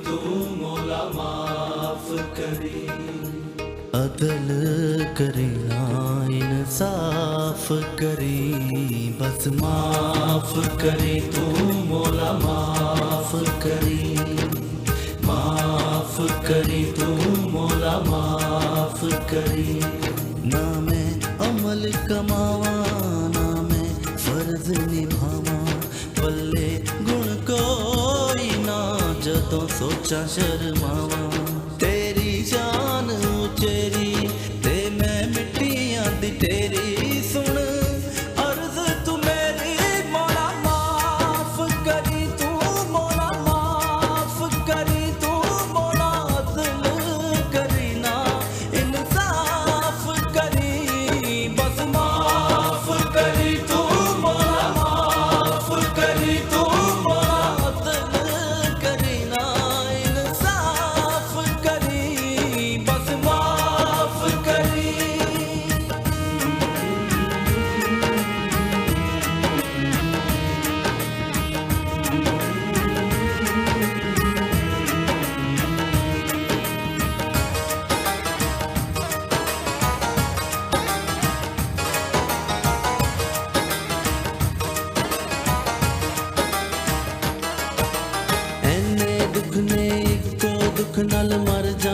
तू मौला माफ करी। अदल करे ना इंसाफ करी, बस माफ करी तू मौला माफ करी, माफ करी तू मौला माफ करी। ना मैं अमल कमावा ना मैं फर्ज निभावा, पल्ले गुण कोई ना जदों सोचा शर्मावा। तेरी शान उचेरी ते मैं मिट्टियां दी तेरी सुन अर्ज तू मेरी मौला माफ करी, तू मौला माफ करी, तू मौला अदल करी ना इंसाफ करी, बस माफ करी तू मौला माफ करी, तू मौला अदल करी ना इंसाफ करी, बस माफ करी। ਐਨੇ ਦੁੱਖ ਨੇ ਇੱਕੋ ਦੁੱਖ ਨਾਲ ਮਰ ਜਾ